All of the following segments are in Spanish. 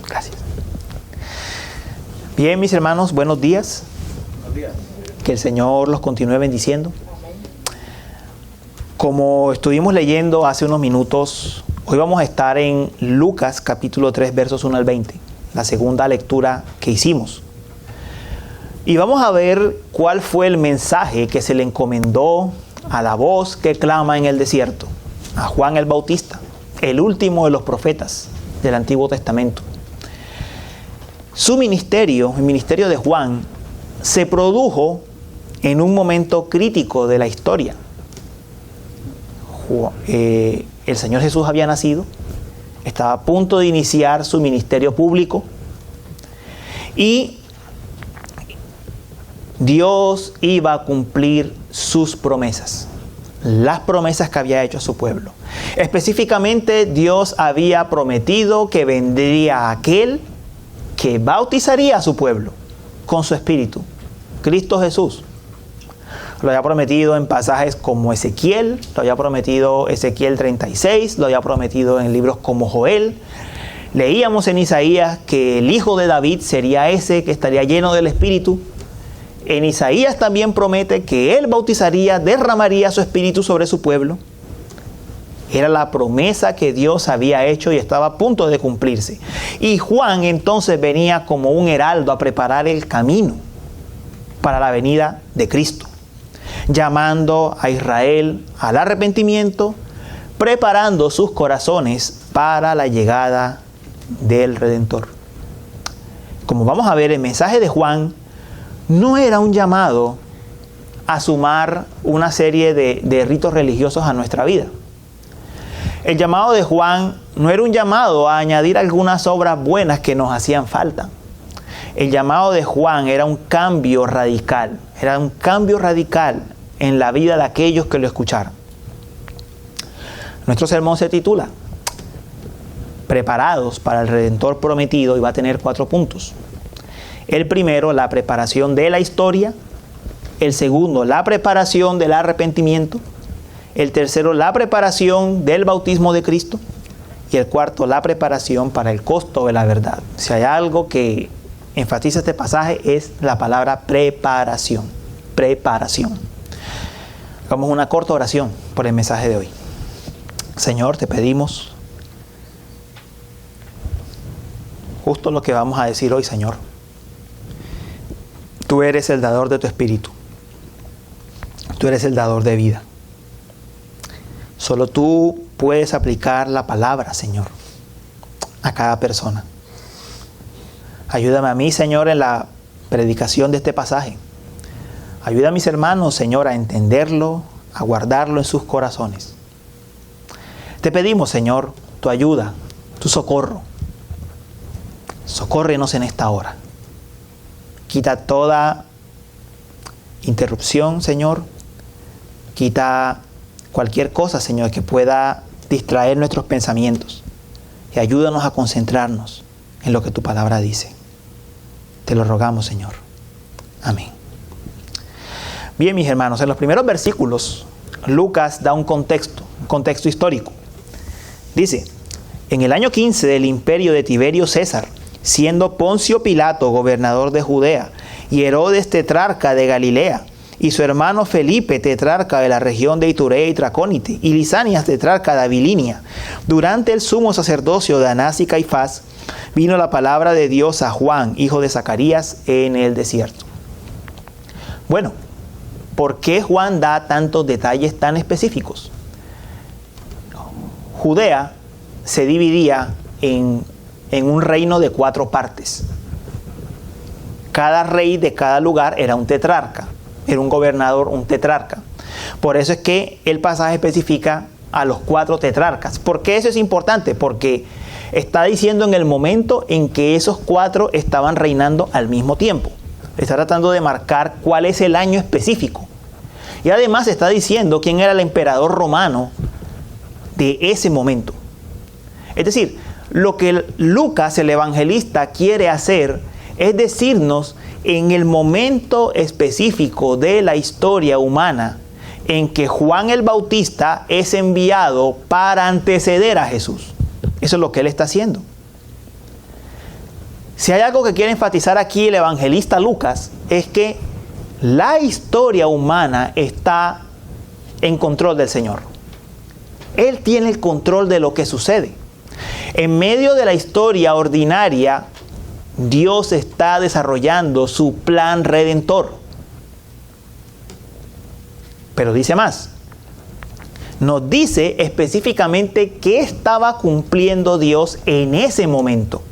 Gracias. Bien, mis hermanos, buenos días. Buenos días. Que el Señor los continúe bendiciendo. Como estuvimos leyendo hace unos minutos, hoy vamos a estar en Lucas capítulo 3, versos 1 al 20, la segunda lectura que hicimos. Y vamos a ver cuál fue el mensaje que se le encomendó a la voz que clama en el desierto, a Juan el Bautista, el último de los profetas del Antiguo Testamento. Su ministerio, el ministerio de Juan, se produjo en un momento crítico de la historia. El Señor Jesús había nacido, estaba a punto de iniciar su ministerio público y Dios iba a cumplir sus promesas, las promesas que había hecho a su pueblo. Específicamente, Dios había prometido que vendría aquel que bautizaría a su pueblo con su espíritu, Cristo Jesús. Lo había prometido en pasajes como Ezequiel, lo había prometido Ezequiel 36, lo había prometido en libros como Joel. Leíamos en Isaías que el hijo de David sería ese que estaría lleno del Espíritu. En Isaías también promete que él bautizaría, derramaría su Espíritu sobre su pueblo. Era la promesa que Dios había hecho y estaba a punto de cumplirse. Y Juan entonces venía como un heraldo a preparar el camino para la venida de Cristo, llamando a Israel al arrepentimiento, preparando sus corazones para la llegada del Redentor. Como vamos a ver, el mensaje de Juan no era un llamado a sumar una serie de ritos religiosos a nuestra vida. El llamado de Juan no era un llamado a añadir algunas obras buenas que nos hacían falta. El llamado de Juan era un cambio radical, en la vida de aquellos que lo escucharon. Nuestro sermón se titula Preparados para el Redentor Prometido y va a tener 4 puntos. El primero, la preparación de la historia. El segundo, la preparación del arrepentimiento. El tercero, la preparación del bautismo de Cristo. Y el cuarto, la preparación para el costo de la verdad. Si hay algo que enfatiza este pasaje es la palabra preparación. Preparación. Hagamos una corta oración por el mensaje de hoy. Señor, te pedimos justo lo que vamos a decir hoy, Señor. Tú eres el dador de tu espíritu. Tú eres el dador de vida. Solo tú puedes aplicar la palabra, Señor, a cada persona. Ayúdame a mí, Señor, en la predicación de este pasaje. Ayuda a mis hermanos, Señor, a entenderlo, a guardarlo en sus corazones. Te pedimos, Señor, tu ayuda, tu socorro. Socórrenos en esta hora. Quita toda interrupción, Señor. Quita cualquier cosa, Señor, que pueda distraer nuestros pensamientos. Y ayúdanos a concentrarnos en lo que tu palabra dice. Te lo rogamos, Señor. Amén. Bien, mis hermanos, en los primeros versículos, Lucas da un contexto histórico. Dice, en el año 15 del imperio de Tiberio César, siendo Poncio Pilato gobernador de Judea, y Herodes tetrarca de Galilea, y su hermano Felipe tetrarca de la región de Iturea y Tracónite, y Lisanias tetrarca de Abilinia, durante el sumo sacerdocio de Anás y Caifás, vino la palabra de Dios a Juan, hijo de Zacarías, en el desierto. Bueno, ¿por qué Juan da tantos detalles tan específicos? Judea se dividía en un reino de 4 partes. Cada rey de cada lugar era un tetrarca, era un gobernador, un tetrarca. Por eso es que el pasaje especifica a los 4 tetrarcas. ¿Por qué eso es importante? Porque está diciendo en el momento en que esos 4 estaban reinando al mismo tiempo. Está tratando de marcar cuál es el año específico. Y además está diciendo quién era el emperador romano de ese momento. Es decir, lo que Lucas, el evangelista, quiere hacer es decirnos en el momento específico de la historia humana en que Juan el Bautista es enviado para anteceder a Jesús. Eso es lo que él está haciendo. Si hay algo que quiere enfatizar aquí el evangelista Lucas, es que la historia humana está en control del Señor. Él tiene el control de lo que sucede. En medio de la historia ordinaria, Dios está desarrollando su plan redentor. Pero dice más. Nos dice específicamente qué estaba cumpliendo Dios en ese momento.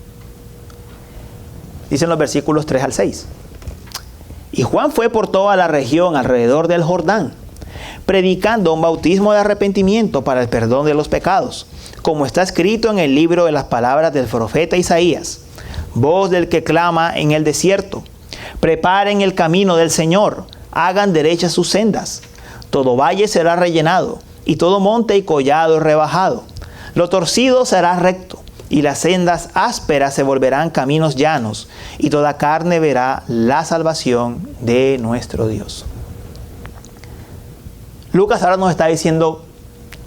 Dicen los versículos 3 al 6. Y Juan fue por toda la región alrededor del Jordán, predicando un bautismo de arrepentimiento para el perdón de los pecados, como está escrito en el libro de las palabras del profeta Isaías. Voz del que clama en el desierto, preparen el camino del Señor, hagan derechas sus sendas. Todo valle será rellenado, y todo monte y collado rebajado. Lo torcido será recto, y las sendas ásperas se volverán caminos llanos, y toda carne verá la salvación de nuestro Dios. Lucas ahora nos está diciendo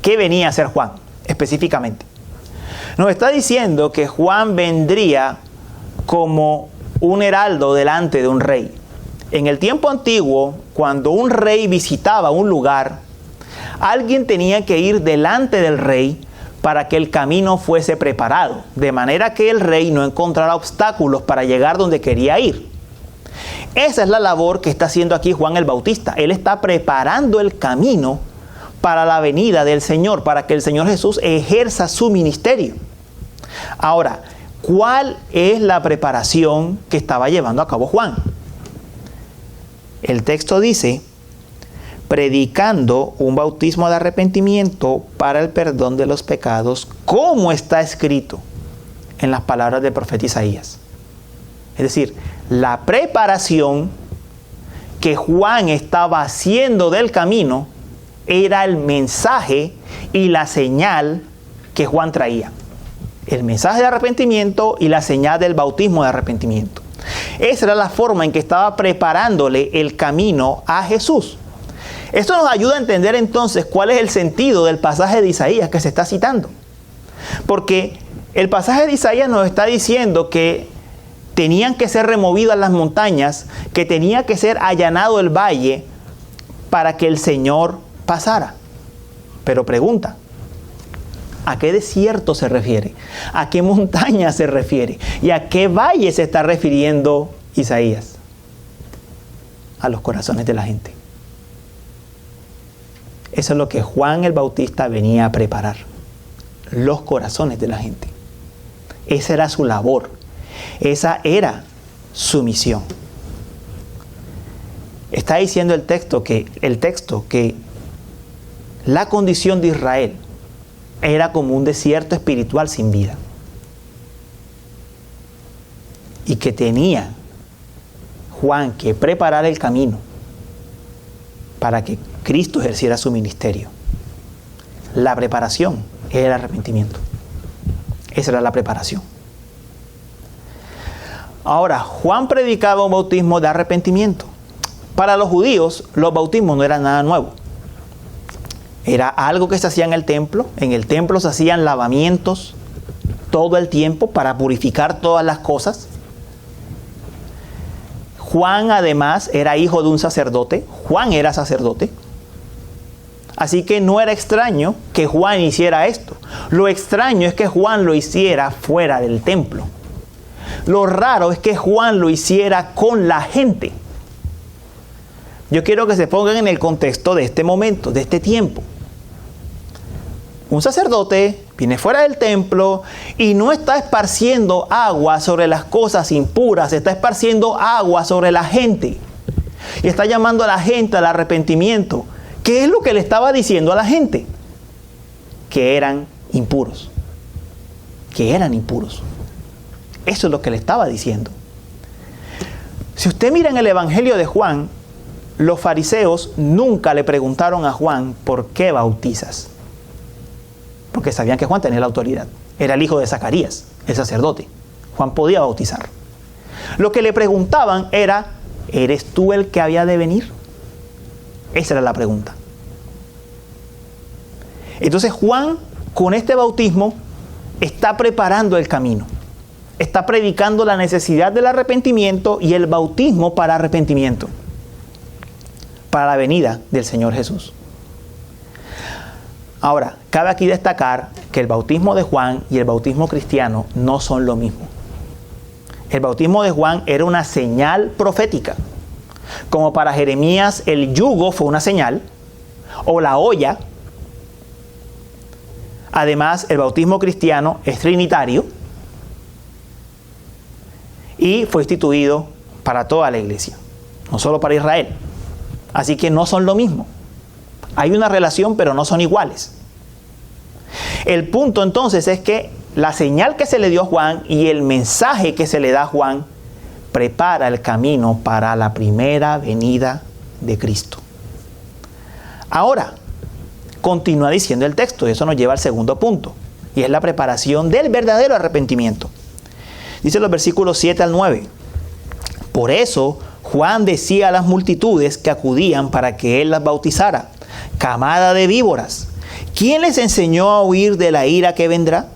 qué venía a hacer Juan, específicamente. Nos está diciendo que Juan vendría como un heraldo delante de un rey. En el tiempo antiguo, cuando un rey visitaba un lugar, alguien tenía que ir delante del rey para que el camino fuese preparado, de manera que el rey no encontrara obstáculos para llegar donde quería ir. Esa es la labor que está haciendo aquí Juan el Bautista. Él está preparando el camino para la venida del Señor, para que el Señor Jesús ejerza su ministerio. Ahora, ¿cuál es la preparación que estaba llevando a cabo Juan? El texto dice, predicando un bautismo de arrepentimiento para el perdón de los pecados, como está escrito en las palabras del profeta Isaías. Es decir, la preparación que Juan estaba haciendo del camino era el mensaje y la señal que Juan traía. El mensaje de arrepentimiento y la señal del bautismo de arrepentimiento. Esa era la forma en que estaba preparándole el camino a Jesús. Esto nos ayuda a entender entonces cuál es el sentido del pasaje de Isaías que se está citando. Porque el pasaje de Isaías nos está diciendo que tenían que ser removidas las montañas, que tenía que ser allanado el valle para que el Señor pasara. Pero pregunta, ¿a qué desierto se refiere? ¿A qué montaña se refiere? ¿Y a qué valle se está refiriendo Isaías? A los corazones de la gente. Eso es lo que Juan el Bautista venía a preparar. Los corazones de la gente. Esa era su labor. Esa era su misión. Está diciendo el texto que la condición de Israel era como un desierto espiritual sin vida. Y que tenía Juan que preparar el camino para que Cristo ejerciera su ministerio. La preparación era el arrepentimiento. Esa era la preparación. Ahora, Juan predicaba un bautismo de arrepentimiento. Para los judíos, los bautismos no eran nada nuevo. Era algo que se hacía en el templo. En el templo se hacían lavamientos todo el tiempo para purificar todas las cosas. Juan además era hijo de un sacerdote. Juan era sacerdote. Así que no era extraño que Juan hiciera esto. Lo extraño es que Juan lo hiciera fuera del templo. Lo raro es que Juan lo hiciera con la gente. Yo quiero que se pongan en el contexto de este momento, de este tiempo. Un sacerdote viene fuera del templo y no está esparciendo agua sobre las cosas impuras, está esparciendo agua sobre la gente. Y está llamando a la gente al arrepentimiento. ¿Qué es lo que le estaba diciendo a la gente? Que eran impuros. Que eran impuros. Eso es lo que le estaba diciendo. Si usted mira en el Evangelio de Juan, los fariseos nunca le preguntaron a Juan, ¿por qué bautizas? Porque sabían que Juan tenía la autoridad. Era el hijo de Zacarías, el sacerdote. Juan podía bautizar. Lo que le preguntaban era, ¿eres tú el que había de venir? Esa era la pregunta. Entonces Juan, con este bautismo, está preparando el camino. está predicando la necesidad del arrepentimiento y el bautismo para arrepentimiento, para la venida del Señor Jesús. Ahora, cabe aquí destacar que el bautismo de Juan y el bautismo cristiano no son lo mismo. El bautismo de Juan era una señal profética. Como para Jeremías el yugo fue una señal, o la olla. Además, el bautismo cristiano es trinitario y fue instituido para toda la iglesia, no solo para Israel. Así que no son lo mismo. Hay una relación, pero no son iguales. El punto entonces es que la señal que se le dio a Juan y el mensaje que se le da a Juan prepara el camino para la primera venida de Cristo. Ahora, continúa diciendo el texto, y eso nos lleva al segundo punto, y es la preparación del verdadero arrepentimiento. Dice los versículos 7 al 9. Por eso Juan decía a las multitudes que acudían para que él las bautizara: camada de víboras, ¿quién les enseñó a huir de la ira que vendrá?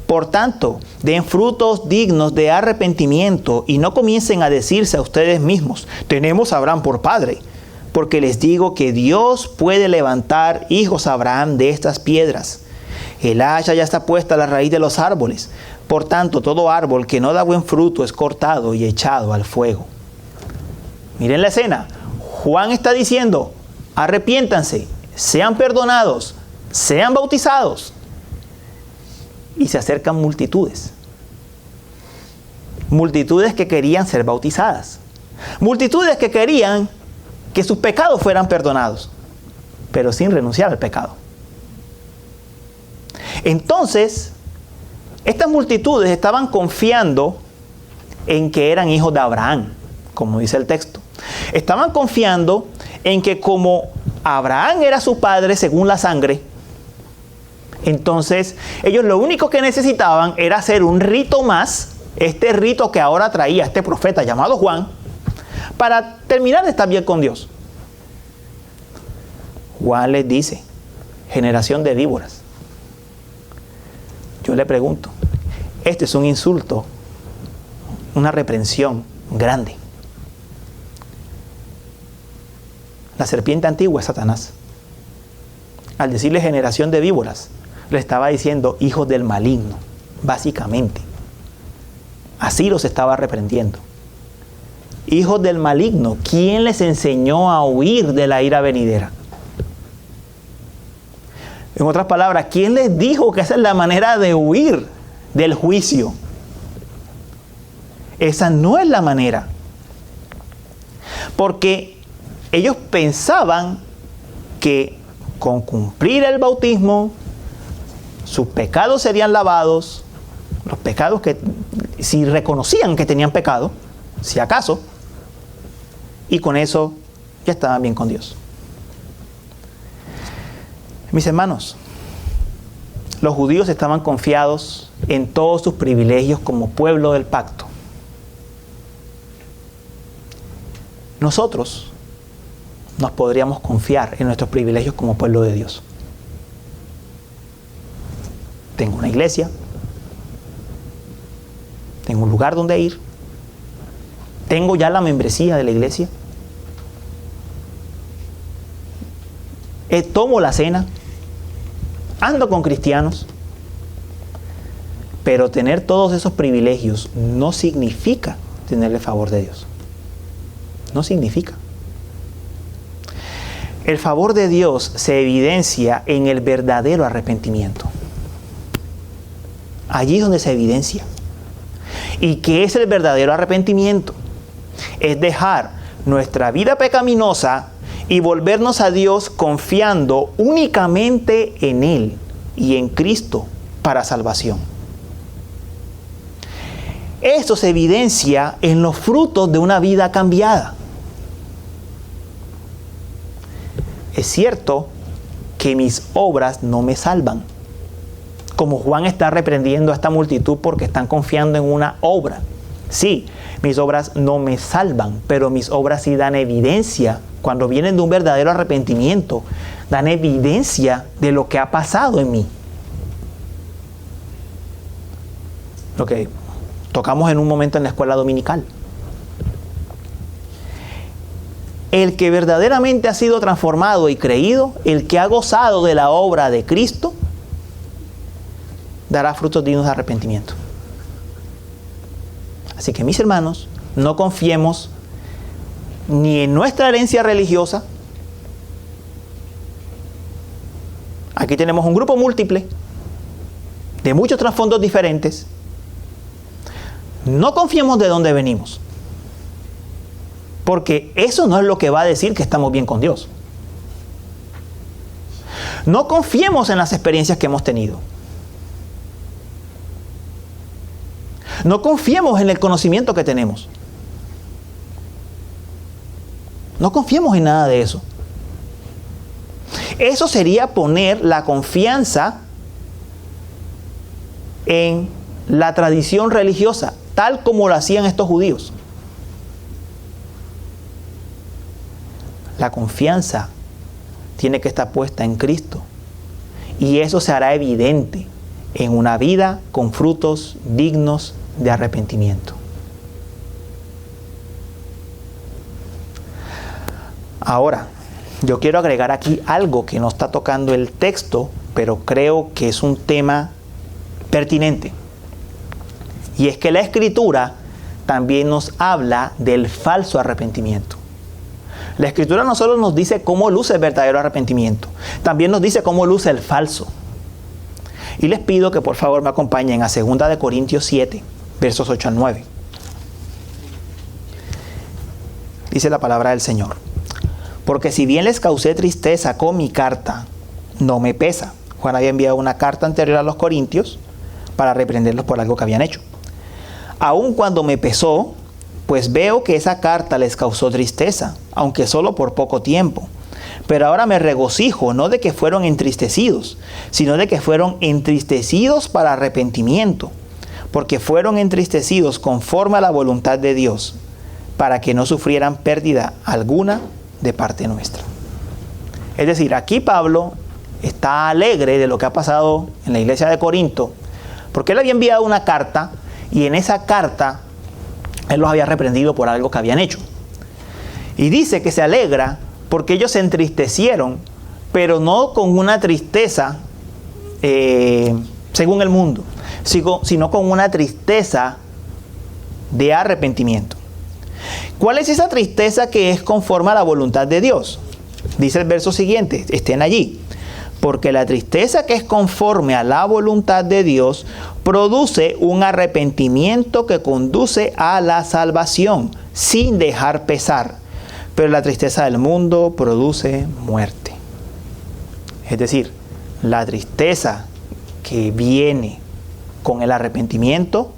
Por tanto, den frutos dignos de arrepentimiento y no comiencen a decirse a ustedes mismos: tenemos a Abraham por padre. Porque les digo que Dios puede levantar hijos a Abraham de estas piedras. El hacha ya está puesta a la raíz de los árboles. Por tanto, todo árbol que no da buen fruto es cortado y echado al fuego. Miren la escena. Juan está diciendo: arrepiéntanse, sean perdonados, sean bautizados. Y se acercan multitudes. Multitudes que querían ser bautizadas. Multitudes que querían que sus pecados fueran perdonados, pero sin renunciar al pecado. Entonces, estas multitudes estaban confiando en que eran hijos de Abraham, como dice el texto. Estaban confiando en que como Abraham era su padre según la sangre, entonces ellos lo único que necesitaban era hacer un rito más, este rito que ahora traía este profeta llamado Juan, para terminar de estar bien con Dios. Juan les dice: generación de víboras. Yo le pregunto, este es un insulto, una reprensión grande. La serpiente antigua es Satanás. Al decirle generación de víboras, le estaba diciendo hijos del maligno, básicamente. Así los estaba reprendiendo. Hijos del maligno, ¿quién les enseñó a huir de la ira venidera? En otras palabras, ¿quién les dijo que esa es la manera de huir del juicio? Esa no es la manera. Porque ellos pensaban que con cumplir el bautismo, sus pecados serían lavados, los pecados que, si reconocían que tenían pecado, si acaso, y con eso ya estaban bien con Dios. Mis hermanos, los judíos estaban confiados en todos sus privilegios como pueblo del pacto. Nosotros nos podríamos confiar en nuestros privilegios como pueblo de Dios. Tengo una iglesia, tengo un lugar donde ir, tengo ya la membresía de la iglesia, tomo la cena, ando con cristianos, pero tener todos esos privilegios no significa tener el favor de Dios. No significa. El favor de Dios se evidencia en el verdadero arrepentimiento. Allí es donde se evidencia. ¿Y qué es el verdadero arrepentimiento? Es dejar nuestra vida pecaminosa y volvernos a Dios confiando únicamente en Él y en Cristo para salvación. Esto se evidencia en los frutos de una vida cambiada. Es cierto que mis obras no me salvan. Como Juan está reprendiendo a esta multitud porque están confiando en una obra. Sí, mis obras no me salvan, pero mis obras sí dan evidencia. Cuando vienen de un verdadero arrepentimiento, dan evidencia de lo que ha pasado en mí. Ok, tocamos en un momento en la escuela dominical. El que verdaderamente ha sido transformado y creído, el que ha gozado de la obra de Cristo, dará frutos dignos de arrepentimiento. Así que, mis hermanos, no confiemos ni en nuestra herencia religiosa. Aquí tenemos un grupo múltiple de muchos trasfondos diferentes. No confiemos de dónde venimos, porque eso no es lo que va a decir que estamos bien con Dios. No confiemos en las experiencias que hemos tenido. No confiemos en el conocimiento que tenemos. No confiemos en nada de eso. Eso sería poner la confianza en la tradición religiosa, tal como lo hacían estos judíos. La confianza tiene que estar puesta en Cristo. Y eso se hará evidente en una vida con frutos dignos de arrepentimiento. Ahora, yo quiero agregar aquí algo que no está tocando el texto, pero creo que es un tema pertinente. Y es que la Escritura también nos habla del falso arrepentimiento. La Escritura no solo nos dice cómo luce el verdadero arrepentimiento, también nos dice cómo luce el falso. Y les pido que por favor me acompañen a 2 Corintios 7, versos 8 al 9. Dice la palabra del Señor: porque si bien les causé tristeza con mi carta, no me pesa. Juan había enviado una carta anterior a los Corintios para reprenderlos por algo que habían hecho. Aun cuando me pesó, pues veo que esa carta les causó tristeza, aunque solo por poco tiempo. Pero ahora me regocijo, no de que fueron entristecidos, sino de que fueron entristecidos para arrepentimiento, porque fueron entristecidos conforme a la voluntad de Dios, para que no sufrieran pérdida alguna de parte nuestra. Es decir, aquí Pablo está alegre de lo que ha pasado en la iglesia de Corinto, porque él había enviado una carta, y en esa carta él los había reprendido por algo que habían hecho. Y dice que se alegra porque ellos se entristecieron, pero no con una tristeza según el mundo, sino con una tristeza de arrepentimiento. ¿Cuál es esa tristeza que es conforme a la voluntad de Dios? Dice el verso siguiente, estén allí. Porque la tristeza que es conforme a la voluntad de Dios produce un arrepentimiento que conduce a la salvación, sin dejar pesar. Pero la tristeza del mundo produce muerte. Es decir, la tristeza que viene con el arrepentimiento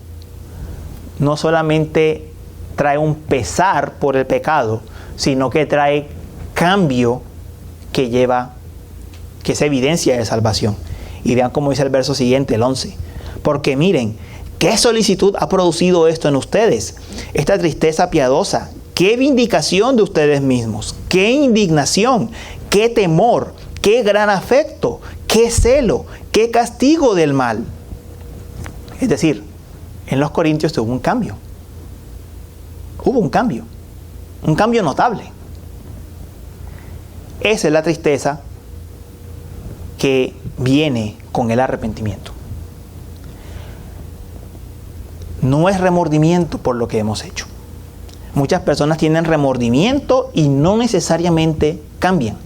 no solamente trae un pesar por el pecado, sino que trae cambio que es evidencia de salvación. Y vean cómo dice el verso siguiente, el 11. Porque miren, ¿qué solicitud ha producido esto en ustedes? Esta tristeza piadosa. ¿Qué vindicación de ustedes mismos? ¿Qué indignación? ¿Qué temor? ¿Qué gran afecto? ¿Qué celo? ¿Qué castigo del mal? Es decir, en los Corintios hubo un cambio. Hubo un cambio notable. Esa es la tristeza que viene con el arrepentimiento. No es remordimiento por lo que hemos hecho. Muchas personas tienen remordimiento y no necesariamente cambian.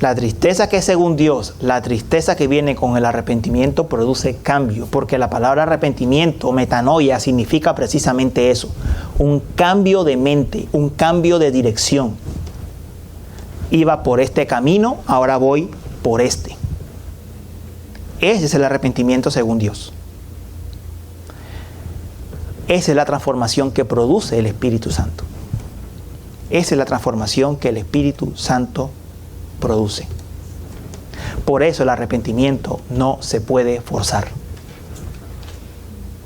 La tristeza que es según Dios, la tristeza que viene con el arrepentimiento produce cambio, porque la palabra arrepentimiento, metanoia, significa precisamente eso, un cambio de mente, un cambio de dirección. Iba por este camino, ahora voy por este. Ese es el arrepentimiento según Dios. Esa es la transformación que produce el Espíritu Santo. Esa es la transformación que el Espíritu Santo produce. Por eso el arrepentimiento no se puede forzar.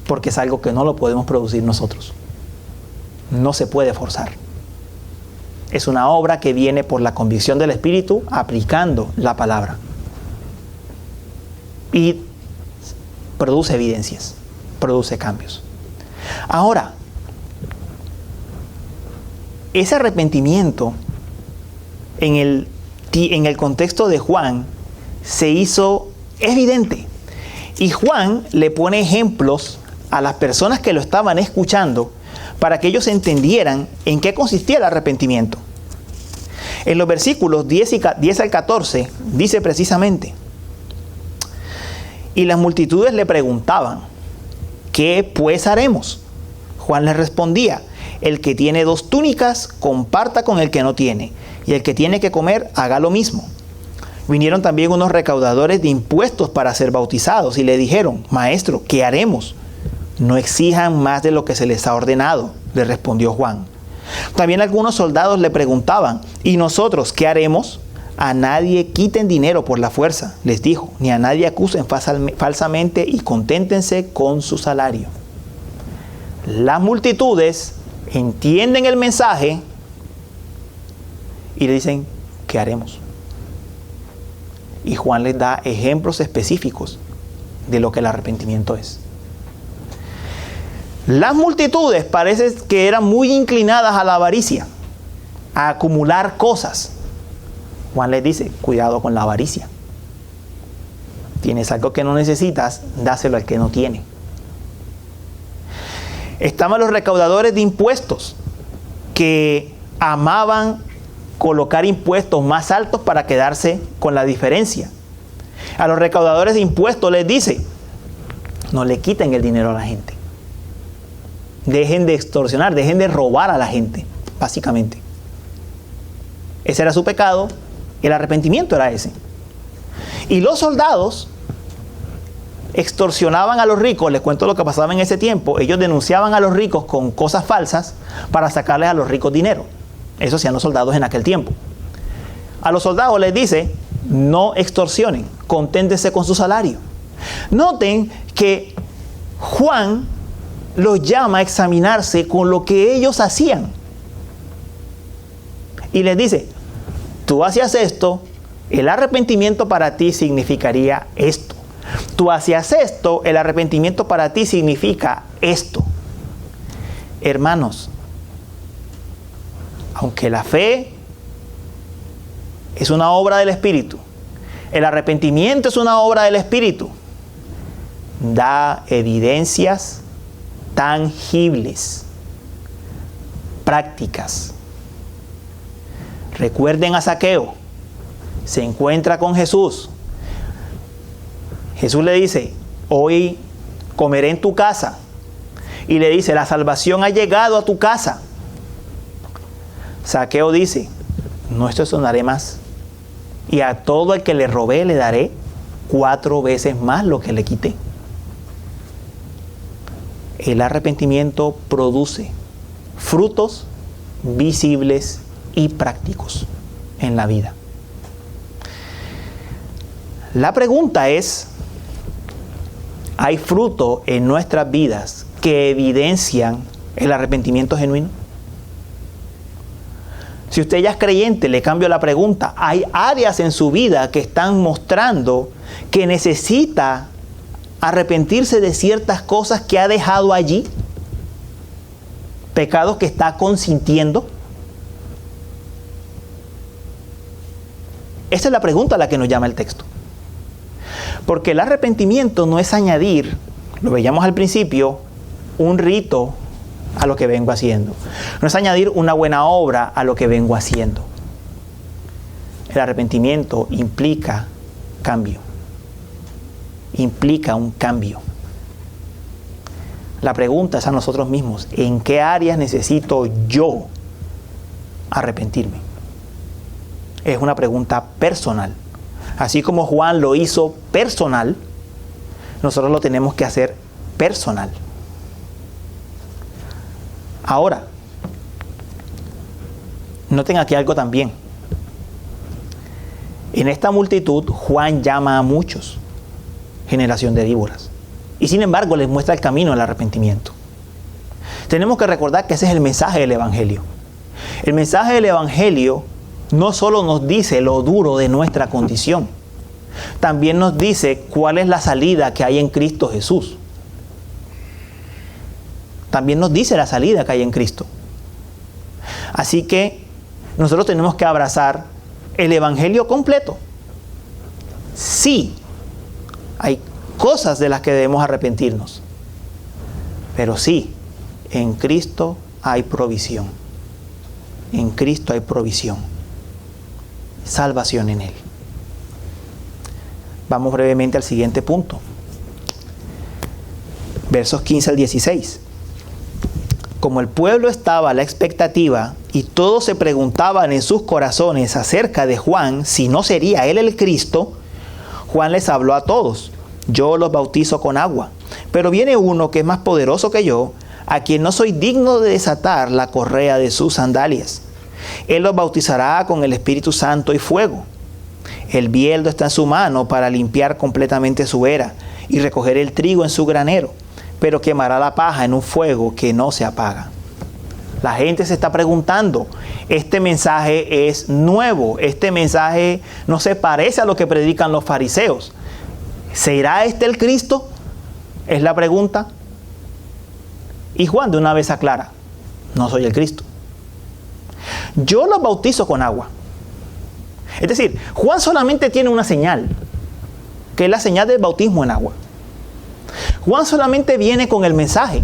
Porque es algo que no lo podemos producir nosotros. No se puede forzar. Es una obra que viene por la convicción del Espíritu aplicando la palabra. Y produce evidencias, produce cambios. Ahora, ese arrepentimiento en el contexto de Juan se hizo evidente. Y Juan le pone ejemplos a las personas que lo estaban escuchando para que ellos entendieran en qué consistía el arrepentimiento. En los versículos 10 al 14 dice precisamente: y las multitudes le preguntaban, ¿qué pues haremos? Juan les respondía: el que tiene 2 túnicas, comparta con el que no tiene, y el que tiene que comer, haga lo mismo. Vinieron también unos recaudadores de impuestos para ser bautizados, y le dijeron: Maestro, ¿qué haremos? No exijan más de lo que se les ha ordenado, le respondió Juan. También algunos soldados le preguntaban: ¿y nosotros qué haremos? A nadie quiten dinero por la fuerza, les dijo, ni a nadie acusen falsamente, y conténtense con su salario. Las multitudes entienden el mensaje y le dicen: ¿qué haremos? Y Juan les da ejemplos específicos de lo que el arrepentimiento es. Las multitudes parece que eran muy inclinadas a la avaricia, a acumular cosas. Juan les dice: cuidado con la avaricia. Tienes algo que no necesitas, dáselo al que no tiene. Estaban los recaudadores de impuestos, que amaban colocar impuestos más altos para quedarse con la diferencia. A los recaudadores de impuestos les dice: no le quiten el dinero a la gente. Dejen de extorsionar, dejen de robar a la gente, básicamente. Ese era su pecado, el arrepentimiento era ese. Y los soldados extorsionaban a los ricos. Les cuento lo que pasaba en ese tiempo. Ellos denunciaban a los ricos con cosas falsas para sacarles a los ricos dinero. Eso hacían los soldados en aquel tiempo. A los soldados les dice: no extorsionen, conténtense con su salario. Noten que Juan los llama a examinarse con lo que ellos hacían. Y les dice: tú hacías esto, el arrepentimiento para ti significaría esto. Tú hacías esto, el arrepentimiento para ti significa esto. Hermanos, aunque la fe es una obra del Espíritu, el arrepentimiento es una obra del Espíritu, da evidencias tangibles, prácticas. Recuerden a Zaqueo, se encuentra con Jesús. Jesús le dice: hoy comeré en tu casa. Y le dice: la salvación ha llegado a tu casa. Zaqueo dice: no extorsionaré más, y a todo el que le robé le daré 4 veces más lo que le quité. El arrepentimiento produce frutos visibles y prácticos en la vida. La pregunta es: ¿hay fruto en nuestras vidas que evidencian el arrepentimiento genuino? Si usted ya es creyente, le cambio la pregunta. ¿Hay áreas en su vida que están mostrando que necesita arrepentirse de ciertas cosas que ha dejado allí? ¿Pecados que está consintiendo? Esa es la pregunta a la que nos llama el texto. Porque el arrepentimiento no es añadir, lo veíamos al principio, un rito a lo que vengo haciendo. No es añadir una buena obra a lo que vengo haciendo. El arrepentimiento implica cambio. Implica un cambio. La pregunta es a nosotros mismos: ¿en qué áreas necesito yo arrepentirme? Es una pregunta personal. Así como Juan lo hizo personal, nosotros lo tenemos que hacer personal. Ahora, noten aquí algo también. En esta multitud, Juan llama a muchos generación de víboras. Y sin embargo, les muestra el camino al arrepentimiento. Tenemos que recordar que ese es el mensaje del Evangelio. El mensaje del Evangelio no solo nos dice lo duro de nuestra condición, también nos dice cuál es la salida que hay en Cristo Jesús. También nos dice la salida que hay en Cristo. Así que nosotros tenemos que abrazar el Evangelio completo. Sí, hay cosas de las que debemos arrepentirnos. Pero sí, en Cristo hay provisión. En Cristo hay provisión. Salvación en Él. Vamos brevemente al siguiente punto. Versos 15 al 16. Como el pueblo estaba a la expectativa y todos se preguntaban en sus corazones acerca de Juan, si no sería él el Cristo, Juan les habló a todos: yo los bautizo con agua, pero viene uno que es más poderoso que yo, a quien no soy digno de desatar la correa de sus sandalias. Él los bautizará con el Espíritu Santo y fuego. El bieldo está en su mano para limpiar completamente su era y recoger el trigo en su granero, pero quemará la paja en un fuego que no se apaga. La gente se está preguntando, este mensaje es nuevo, este mensaje no se parece a lo que predican los fariseos. ¿Será este el Cristo? Es la pregunta. Y Juan de una vez aclara: no soy el Cristo. Yo los bautizo con agua. Es decir, Juan solamente tiene una señal, que es la señal del bautismo en agua. Juan solamente viene con el mensaje.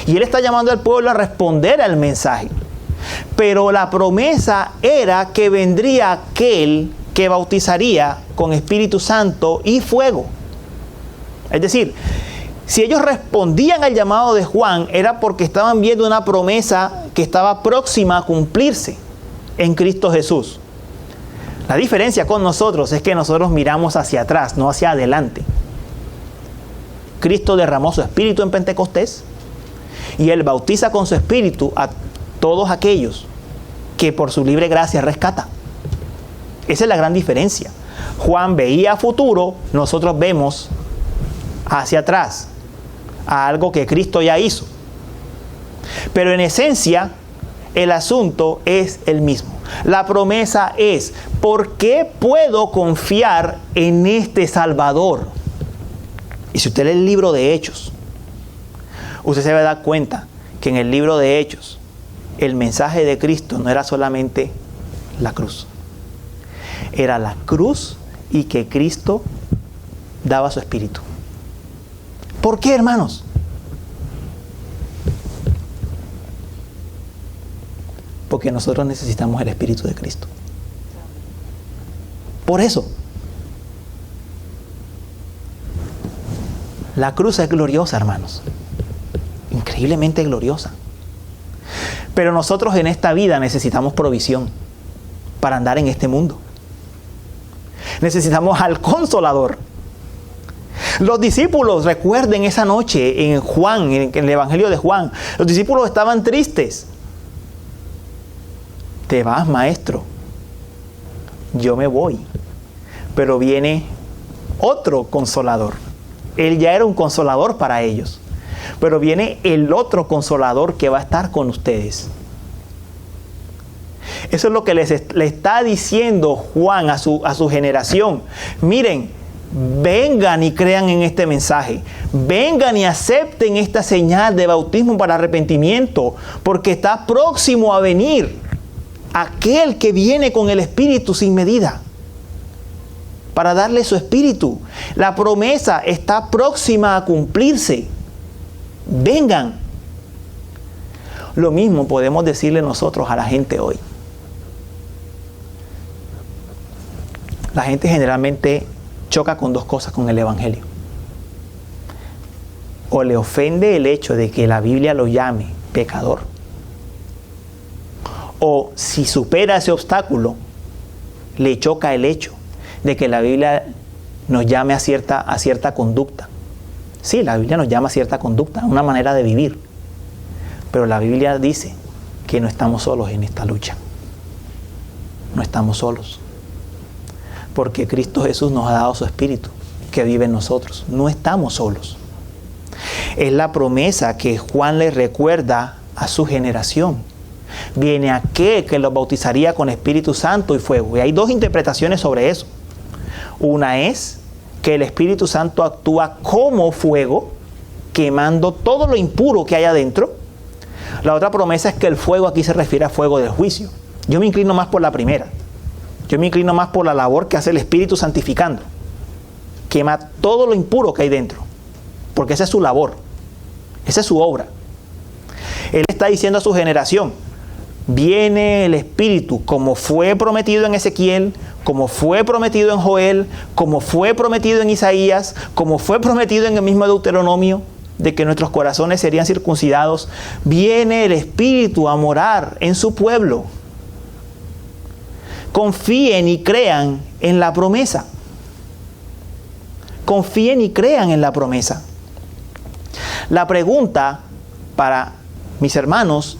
Y él está llamando al pueblo a responder al mensaje. Pero la promesa era que vendría aquel que bautizaría con Espíritu Santo y fuego. Es decir, si ellos respondían al llamado de Juan, era porque estaban viendo una promesa que estaba próxima a cumplirse en Cristo Jesús. La diferencia con nosotros es que nosotros miramos hacia atrás, no hacia adelante. Cristo derramó su Espíritu en Pentecostés y Él bautiza con su Espíritu a todos aquellos que por su libre gracia rescata. Esa es la gran diferencia. Juan veía a futuro, nosotros vemos hacia atrás, a algo que Cristo ya hizo. Pero en esencia, el asunto es el mismo. La promesa es: ¿por qué puedo confiar en este Salvador? Y si usted lee el libro de Hechos, usted se va a dar cuenta que en el libro de Hechos, el mensaje de Cristo no era solamente la cruz. Era la cruz y que Cristo daba su Espíritu. ¿Por qué, hermanos? Porque nosotros necesitamos el Espíritu de Cristo. Por eso. La cruz es gloriosa, hermanos. Increíblemente gloriosa. Pero nosotros en esta vida necesitamos provisión para andar en este mundo. Necesitamos al Consolador. Los discípulos, recuerden esa noche en Juan, en el Evangelio de Juan, los discípulos estaban tristes. Te vas, maestro. Yo me voy. Pero viene otro Consolador. Él ya era un consolador para ellos. Pero viene el otro Consolador que va a estar con ustedes. Eso es lo que le está diciendo Juan a su generación. Miren, vengan y crean en este mensaje. Vengan y acepten esta señal de bautismo para arrepentimiento, porque está próximo a venir aquel que viene con el Espíritu sin medida, para darle su Espíritu. La promesa está próxima a cumplirse. Vengan. Lo mismo podemos decirle nosotros a la gente hoy. La gente generalmente choca con dos cosas con el Evangelio. O le ofende el hecho de que la Biblia lo llame pecador, o si supera ese obstáculo, le choca el hecho de que la Biblia nos llame a cierta conducta. Sí, la Biblia nos llama a cierta conducta, a una manera de vivir. Pero la Biblia dice que no estamos solos en esta lucha. No estamos solos. Porque Cristo Jesús nos ha dado su Espíritu que vive en nosotros. No estamos solos. Es la promesa que Juan le recuerda a su generación. Viene aquel que los bautizaría con Espíritu Santo y fuego. Y hay dos interpretaciones sobre eso. Una es que el Espíritu Santo actúa como fuego, quemando todo lo impuro que hay adentro. La otra promesa es que el fuego aquí se refiere a fuego del juicio. Yo me inclino más por la primera. Yo me inclino más por la labor que hace el Espíritu santificando. Quema todo lo impuro que hay dentro, porque esa es su labor, esa es su obra. Él está diciendo a su generación, viene el Espíritu, como fue prometido en Ezequiel, como fue prometido en Joel, como fue prometido en Isaías, como fue prometido en el mismo Deuteronomio, de que nuestros corazones serían circuncidados. Viene el Espíritu a morar en su pueblo. Confíen y crean en la promesa. Confíen y crean en la promesa. La pregunta para mis hermanos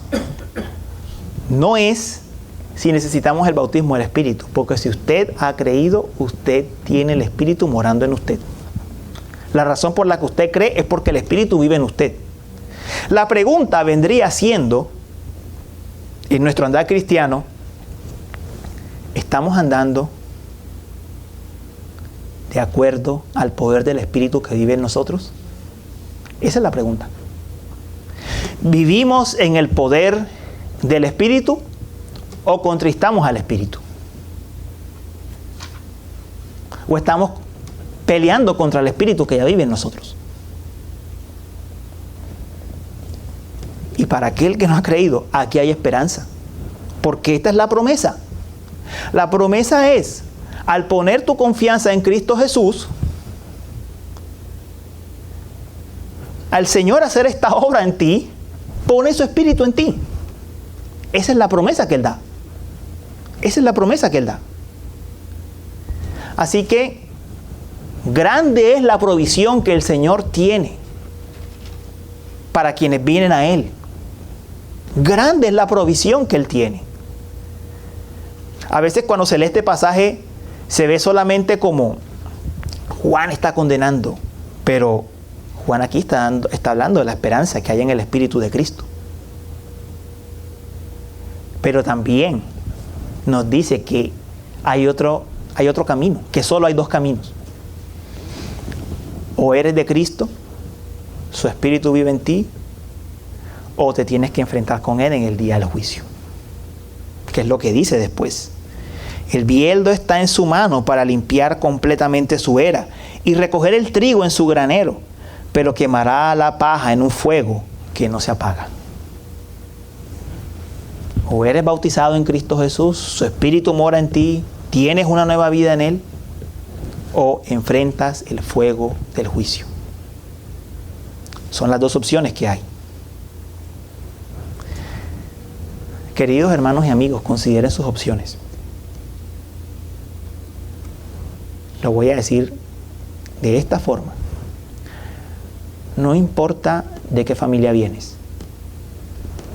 no es si necesitamos el bautismo del Espíritu, porque si usted ha creído, usted tiene el Espíritu morando en usted. La razón por la que usted cree es porque el Espíritu vive en usted. La pregunta vendría siendo, en nuestro andar cristiano, ¿estamos andando de acuerdo al poder del Espíritu que vive en nosotros? Esa es la pregunta. ¿Vivimos en el poder del Espíritu o contristamos al Espíritu? ¿O estamos peleando contra el Espíritu que ya vive en nosotros? Y para aquel que no ha creído, aquí hay esperanza. Porque esta es la promesa. La promesa es, al poner tu confianza en Cristo Jesús, al Señor hacer esta obra en ti, pone su Espíritu en ti. Esa es la promesa que Él da. Esa es la promesa que Él da. Así que, grande es la provisión que el Señor tiene para quienes vienen a Él. Grande es la provisión que Él tiene. A veces cuando se lee este pasaje se ve solamente como Juan está condenando, pero Juan aquí está hablando de la esperanza que hay en el Espíritu de Cristo. Pero también nos dice que hay otro camino, que solo hay dos caminos. O eres de Cristo, su Espíritu vive en ti, o te tienes que enfrentar con Él en el día del juicio. Que es lo que dice después. El bieldo está en su mano para limpiar completamente su era y recoger el trigo en su granero, pero quemará la paja en un fuego que no se apaga. O eres bautizado en Cristo Jesús, su Espíritu mora en ti, tienes una nueva vida en Él, o enfrentas el fuego del juicio. Son las dos opciones que hay. Queridos hermanos y amigos, consideren sus opciones. Lo voy a decir de esta forma. No importa de qué familia vienes.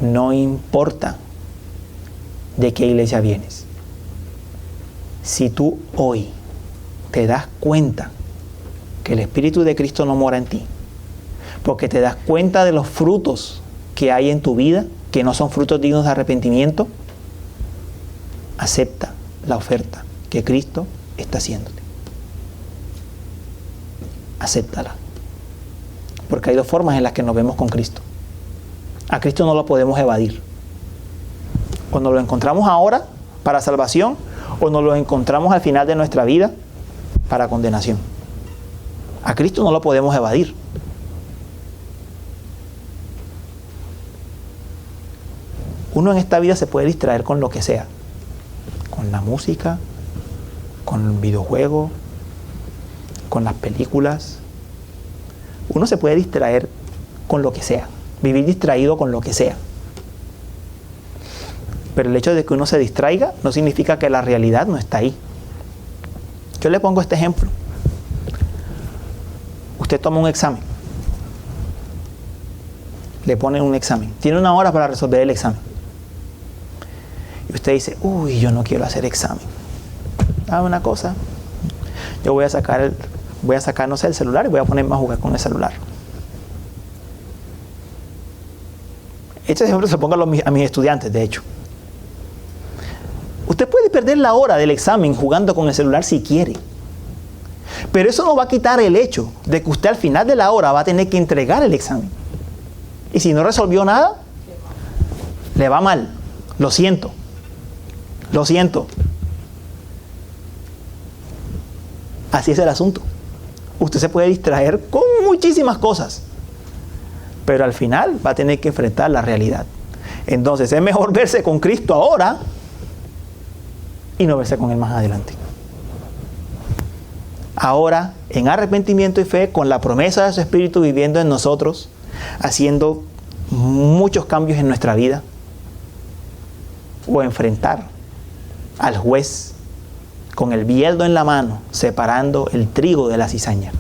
No importa de qué iglesia vienes. Si tú hoy te das cuenta que el Espíritu de Cristo no mora en ti, porque te das cuenta de los frutos que hay en tu vida, que no son frutos dignos de arrepentimiento, acepta la oferta que Cristo está haciéndote. Acéptala. Porque hay dos formas en las que nos vemos con Cristo. A Cristo no lo podemos evadir. O nos lo encontramos ahora para salvación, o nos lo encontramos al final de nuestra vida para condenación. A Cristo no lo podemos evadir. Uno en esta vida se puede distraer con lo que sea. Con la música, con el videojuego, con las películas. Uno se puede distraer con lo que sea. Vivir distraído con lo que sea. Pero el hecho de que uno se distraiga no significa que la realidad no está ahí. Yo le pongo este ejemplo. Usted toma un examen. Le ponen un examen. Tiene 1 hora para resolver el examen. Y usted dice, uy, yo no quiero hacer examen. Dame una cosa. Yo voy a sacar, no sé, el celular y voy a ponerme a jugar con el celular. Este ejemplo se lo pongo a mis estudiantes, de hecho. Usted puede perder la hora del examen jugando con el celular si quiere. Pero eso no va a quitar el hecho de que usted al final de la hora va a tener que entregar el examen. Y si no resolvió nada, le va mal. Lo siento. Lo siento. Así es el asunto. Usted se puede distraer con muchísimas cosas, pero al final va a tener que enfrentar la realidad. Entonces es mejor verse con Cristo ahora y no verse con Él más adelante. Ahora, en arrepentimiento y fe, con la promesa de su Espíritu viviendo en nosotros, haciendo muchos cambios en nuestra vida, o enfrentar al juez con el bieldo en la mano, separando el trigo de la cizaña.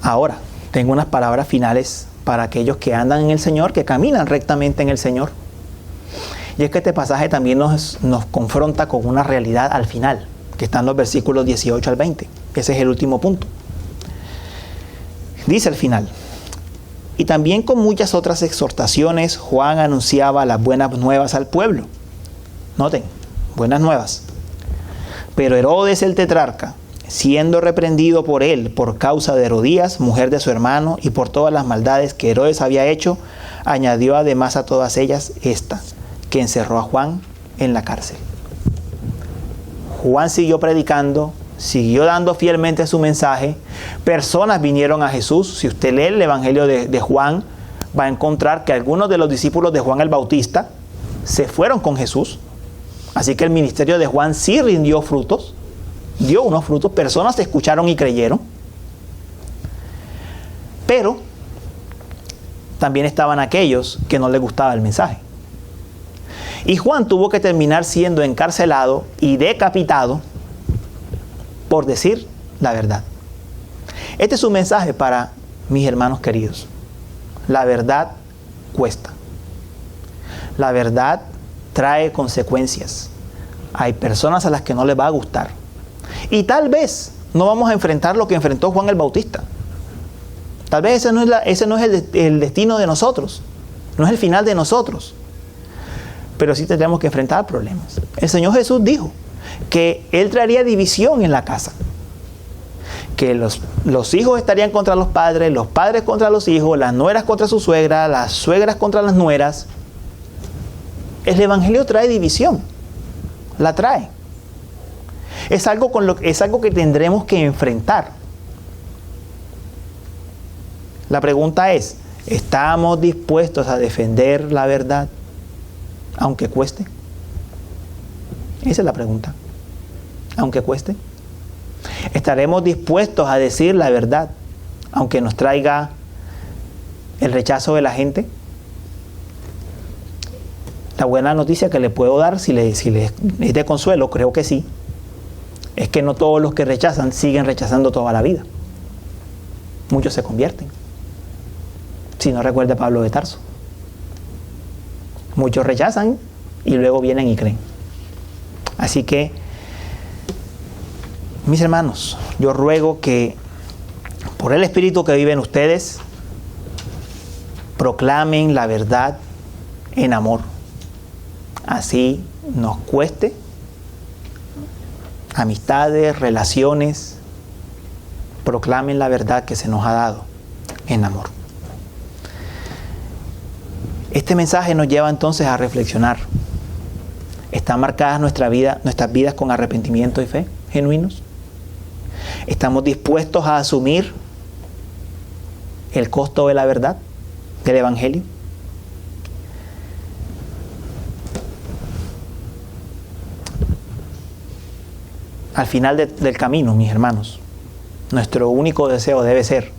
Ahora, tengo unas palabras finales para aquellos que andan en el Señor, que caminan rectamente en el Señor. Y es que este pasaje también nos confronta con una realidad al final, que está en los versículos 18 al 20. Ese es el último punto. Dice al final: y también con muchas otras exhortaciones, Juan anunciaba las buenas nuevas al pueblo. Noten, buenas nuevas. Pero Herodes el tetrarca, siendo reprendido por él por causa de Herodías, mujer de su hermano, y por todas las maldades que Herodes había hecho, añadió además a todas ellas esta, que encerró a Juan en la cárcel. Juan siguió predicando, siguió dando fielmente su mensaje. Personas vinieron a Jesús. Si usted lee el Evangelio de Juan, va a encontrar que algunos de los discípulos de Juan el Bautista se fueron con Jesús. Así que el ministerio de Juan sí rindió frutos, dio unos frutos. Personas escucharon y creyeron. Pero también estaban aquellos que no les gustaba el mensaje. Y Juan tuvo que terminar siendo encarcelado y decapitado por decir la verdad. Este es un mensaje para mis hermanos queridos. La verdad cuesta. La verdad trae consecuencias. Hay personas a las que no les va a gustar. Y tal vez no vamos a enfrentar lo que enfrentó Juan el Bautista. Tal vez ese no es el destino de nosotros. No es el final de nosotros. Pero sí tendremos que enfrentar problemas. El Señor Jesús dijo que Él traería división en la casa. Que los hijos estarían contra los padres contra los hijos, las nueras contra su suegra, las suegras contra las nueras. El Evangelio trae división. La trae. Es algo que tendremos que enfrentar. La pregunta es, ¿estamos dispuestos a defender la verdad, aunque cueste? Esa es la pregunta. Aunque cueste. ¿Estaremos dispuestos a decir la verdad, aunque nos traiga el rechazo de la gente? La buena noticia que le puedo dar, si es de consuelo, creo que sí, es que no todos los que rechazan siguen rechazando toda la vida. Muchos se convierten. Si no recuerda Pablo de Tarso. Muchos rechazan y luego vienen y creen. Así que, mis hermanos, yo ruego que por el Espíritu que vive en ustedes, proclamen la verdad en amor. Así nos cueste amistades, relaciones, proclamen la verdad que se nos ha dado en amor. Este mensaje nos lleva entonces a reflexionar. ¿Están marcadas nuestras vidas con arrepentimiento y fe genuinos? ¿Estamos dispuestos a asumir el costo de la verdad, del Evangelio? Al final del camino, mis hermanos, nuestro único deseo debe ser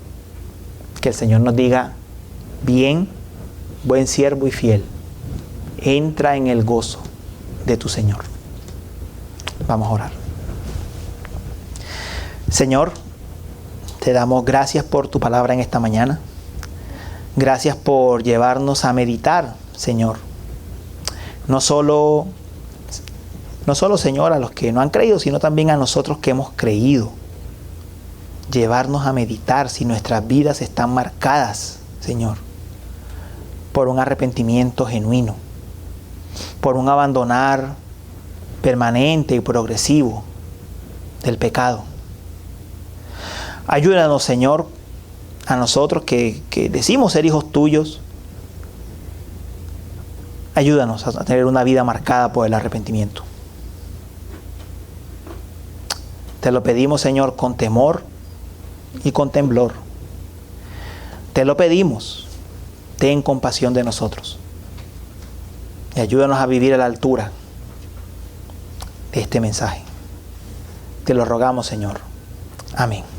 que el Señor nos diga: bien, buen siervo y fiel, entra en el gozo de tu Señor. Vamos a orar. Señor, te damos gracias por tu palabra en esta mañana. Gracias por llevarnos a meditar, Señor. No solo, Señor, a los que no han creído, sino también a nosotros que hemos creído. Llevarnos a meditar si nuestras vidas están marcadas, Señor, por un arrepentimiento genuino, por un abandonar permanente y progresivo del pecado. Ayúdanos, Señor, a nosotros que decimos ser hijos tuyos. Ayúdanos a tener una vida marcada por el arrepentimiento. Te lo pedimos, Señor, con temor y con temblor. Te lo pedimos. Ten compasión de nosotros. Y ayúdanos a vivir a la altura de este mensaje. Te lo rogamos, Señor. Amén.